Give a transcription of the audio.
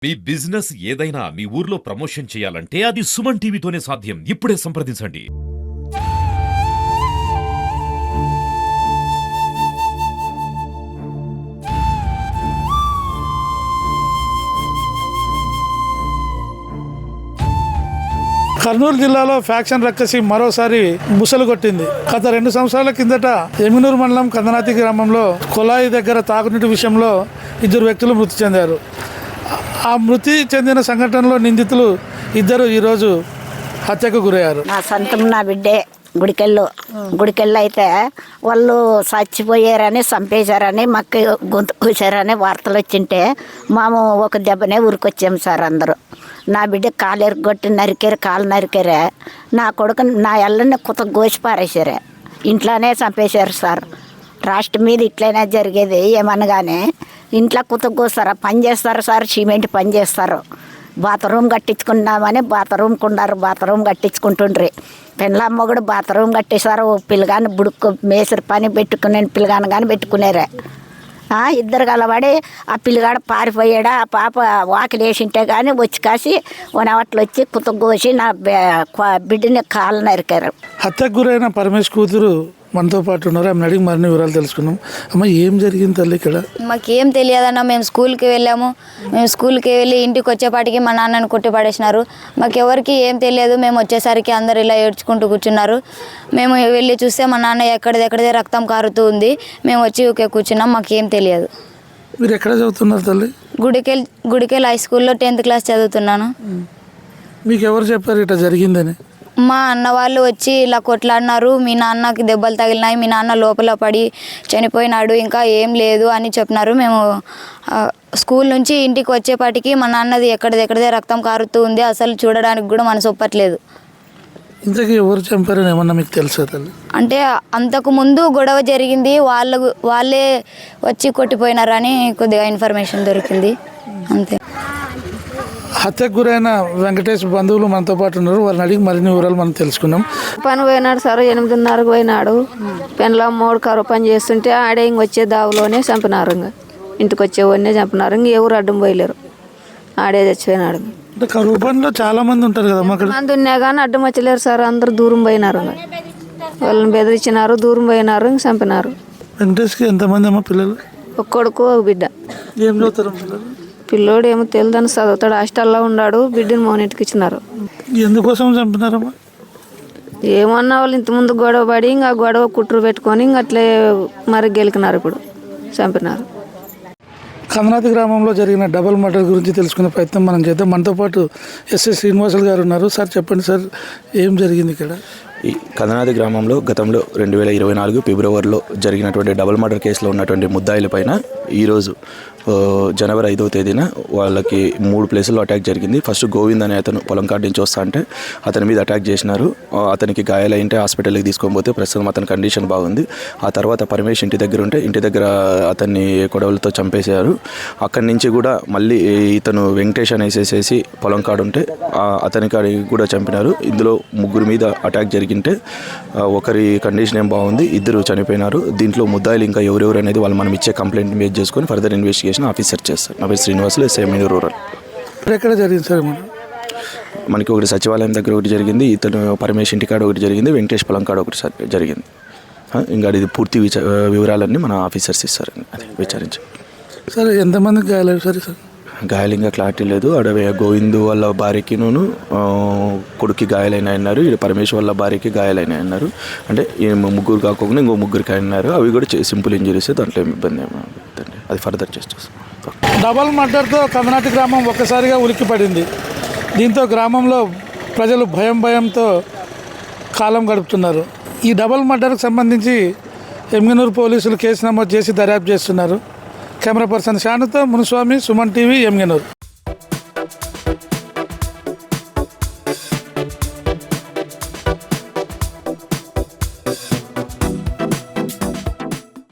మీ business ఏదైనా మీ ఊర్లో promotion చేయాలంటే అది సుమన్ టీవీతోనే సాధ్యం. ఇప్పుడే సంప్రదించండి. కర్నూలు జిల్లాలో ఫ్యాక్షన్ రక్కసి మరోసారి బుసలు కొట్టింది. గత 2 సంవత్సరాల కిందట ఎమ్మినూరు మండలం కందనాతి గ్రామంలో కుళాయి దగ్గర తాగునీటి విషయంలో 2 వ్యక్తులు మృతి చెందారు. ఆ మృతి చెందిన సంఘటనలో నిందితులు 2 ఈరోజు హత్యకు గురయ్యారు. నా సొంతం నా బిడ్డే గుడికెళ్ళు అయితే వాళ్ళు చచ్చిపోయారని చంపేశారని మాకు గొంతు కూశారని వార్తలు వచ్చింటే మేము ఒక దెబ్బనే ఊరికొచ్చాము సార్. అందరూ నా బిడ్డ కాలు ఎరగొట్టి నరికారు, కాలు నరికారే. నా కొడుకు నా ఎల్లని కుత గోసి పారేశారే. ఇంట్లోనే చంపేశారు సార్. రాష్ట్రం మీద ఇట్లనే జరిగేది. ఏమనగానే ఇంట్లో కుత కోస్తారా, పని చేస్తారు సార్, సిమెంట్ పని చేస్తారు. Bathroom కట్టించుకున్నామని bathroom కట్టించుకుంటుండ్రి. పెళ్ళమ్మ కూడా బాత్రూమ్ కట్టేశారు. పిల్లగాని బుడుక్కు మేసరి పని పెట్టుకునే పిల్లగాని కానీ పెట్టుకునేరే. 2 కలబడి ఆ పిల్లగాడు పారిపోయాడు. ఆ పాప వాకిలు వేసింటే కానీ వచ్చి కాసి వనవట్లు వచ్చి కుతగోసి నా బిడ్డని కాళ్ళు నరికారు. హత్యకు గురైన పరమేష్ కూతురు మనతో పాటు ఉన్నారు. ఆమె అడిగి మరిన్ని వివరాలు తెలుసుకున్నాం. అమ్మ, ఏం జరిగింది తల్లి ఇక్కడ? మాకేం తెలియదన్నా. మేము స్కూల్కి వెళ్ళాము. స్కూల్కి వెళ్ళి ఇంటికి వచ్చేపాటికి మా నాన్నని కొట్టి పడేసినారు. మాకెవరికి ఏం తెలియదు. మేము వచ్చేసరికి అందరు ఇలా ఏడ్చుకుంటూ కూర్చున్నారు. మేము వెళ్ళి చూస్తే మా నాన్న ఎక్కడిదే రక్తం కారుతూ ఉంది. మేము వచ్చి కూర్చున్నాం. మాకేం తెలియదు. మీరు ఎక్కడ చదువుతున్నారు తల్లి? గుడికెళ్ళి హై స్కూల్లో 10th క్లాస్ చదువుతున్నాను. మీకు ఎవరు చెప్పారు ఇట్లా జరిగిందని? మా అన్న వాళ్ళు వచ్చి ఇలా కొట్లాడినారు, మీ నాన్నకి దెబ్బలు తగిలినాయి, మీ నాన్న లోపల పడి చనిపోయినాడు, ఇంకా ఏం లేదు అని చెప్పినారు. మేము స్కూల్ నుంచి ఇంటికి వచ్చేపాటికి మా నాన్నది ఎక్కడిదే రక్తం కారుతూ ఉంది. అసలు చూడడానికి కూడా మనసు ఒప్పట్లేదు. ఇంతకీ ఎవరు చంపారని ఏమన్నా మీకు తెలుసా తల్లి? అంటే అంతకు ముందు గొడవ జరిగింది, వాళ్ళే వచ్చి కొట్టిపోయినారని కొద్దిగా ఇన్ఫర్మేషన్ దొరికింది, అంతే. హత్యకు గురైన వెంకటేష్ బంధువులు మనతో పాటు ఉన్నారు. వాళ్ళని అడిగి మరిన్ని వివరాలు మనం తెలుసుకున్నాం. పని పోయినాడు సార్. 8:30కు పోయినాడు. పెన్లో 3 కరువు పని చేస్తుంటే ఆడే వచ్చే దావులోనే చంపినారు. ఇంటికి వచ్చేవాడినే చంపినారు. ఎవరు అడ్డం పోయలేరు. ఆడే చచ్చిపోయినాడు. అంటే కరువు పనిలో చాలా మంది ఉంటారు కదా, మంది ఉన్నా కానీ అడ్డం వచ్చలేరు సార్. అందరు దూరం పోయినారు. వాళ్ళని బెదిరించినారు, దూరం పోయినారు, చంపినారు. వెంకటేష్కి ఎంతమంది అమ్మ పిల్లలు? ఒక కొడుకు, ఒక బిడ్డ. ఏం చదువుతారు పిల్లలు? పిల్లోడు ఏమో తెలియదని చదువుతాడు. హాస్టల్లో ఉన్నాడు. బిడ్డని మోనింటికి ఇచ్చినారు. ఎందుకోసం చంపినారమ్మా? ఏమన్నా వాళ్ళు ఇంతకుముందు గొడవ పడి ఇంకా గొడవ కుట్రు పెట్టుకొని అట్లే మరి గెలికినారు. ఇప్పుడు చంపినారు. కందనాతి గ్రామంలో జరిగిన డబుల్ మర్డర్ గురించి తెలుసుకునే ప్రయత్నం మనం చేద్దాం. మనతో పాటు ఎస్ఎస్ శ్రీనివాసులు గారు ఉన్నారు. సార్ చెప్పండి సార్, ఏం జరిగింది ఇక్కడ? ఈ కందనాతి గ్రామంలో గతంలో 2024 ఫిబ్రవరిలో జరిగినటువంటి డబుల్ మర్డర్ కేసులో ఉన్నటువంటి ముద్దాయిలపైన ఈరోజు జనవరి 5వ తేదీన వాళ్ళకి 3 ప్లేసుల్లో అటాక్ జరిగింది. ఫస్ట్ గోవింద్ అనే అతను పొలం కాడ నుంచి వస్తా అంటే అతని మీద అటాక్ చేసినారు. అతనికి గాయాలైంటే హాస్పిటల్కి తీసుకొని పోతే ప్రస్తుతం అతని కండిషన్ బాగుంది. ఆ తర్వాత పరమేష్ ఇంటి దగ్గర అతన్ని కొడవలతో చంపేశారు. అక్కడి నుంచి కూడా మళ్ళీ ఇతను వెంకటేష్ అనేసేసి పొలం కాడ ఉంటే అతని కాడ కూడా చంపినారు. ఇందులో 3 మీద అటాక్ జరిగింటే ఒకరి కండిషన్ ఏం బాగుంది, 2 చనిపోయినారు. దీంట్లో ముద్దాయిలు ఇంకా ఎవరెవరు అనేది వాళ్ళు మనం ఇచ్చే కంప్లైంట్ బేస్ చేసుకొని ఫర్దర్ ఇన్వెస్టిగేషన్ ఆఫీసర్ చేస్తారు. నా పేరు శ్రీనివాసులు, ఎస్ఐ రూరల్. ఎక్కడ జరిగింది సార్? మనకి ఒకటి సచివాలయం దగ్గర ఒకటి జరిగింది, ఇతను పరమేష్ ఇంటికాడ ఒకటి జరిగింది, వెంకటేష్ పొలం కాడ ఒకటి జరిగింది. ఇంకా ఇది పూర్తి వివరాలన్నీ మన ఆఫీసర్స్ ఇస్తారండి, అది విచారించి. సార్ ఎంతమంది గాయాలు? సరే సార్, గాయాలు ఇంకా క్లారిటీ లేదు. అడవి గోవింద్ వాళ్ళ భార్యకి కొడుక్కి గాయాలైనా అన్నారు, ఇది పరమేశ్వర్ వాళ్ళ భార్యకి గాయాలైనా అన్నారు. అంటే 3 కాకుండా ఇంకో 3కి అన్నారు. అవి కూడా సింపుల్ ఇంజరీస్, దాంట్లో ఏమి ఇబ్బంది ఏమండి, అది ఫర్దర్ చేస్తాం. డబల్ మర్డర్తో కందనాతి గ్రామం ఒక్కసారిగా ఉలిక్కిపడింది. దీంతో గ్రామంలో ప్రజలు భయంతో కాలం గడుపుతున్నారు. ఈ డబల్ మర్డర్కు సంబంధించి ఎమ్మిగనూరు పోలీసులు కేసు నమోదు చేసి దర్యాప్తు చేస్తున్నారు. కెమెరా పర్సన్ షానుతో మునుస్వామి, సుమన్ టీవీ, ఎమ్మిగనూరు.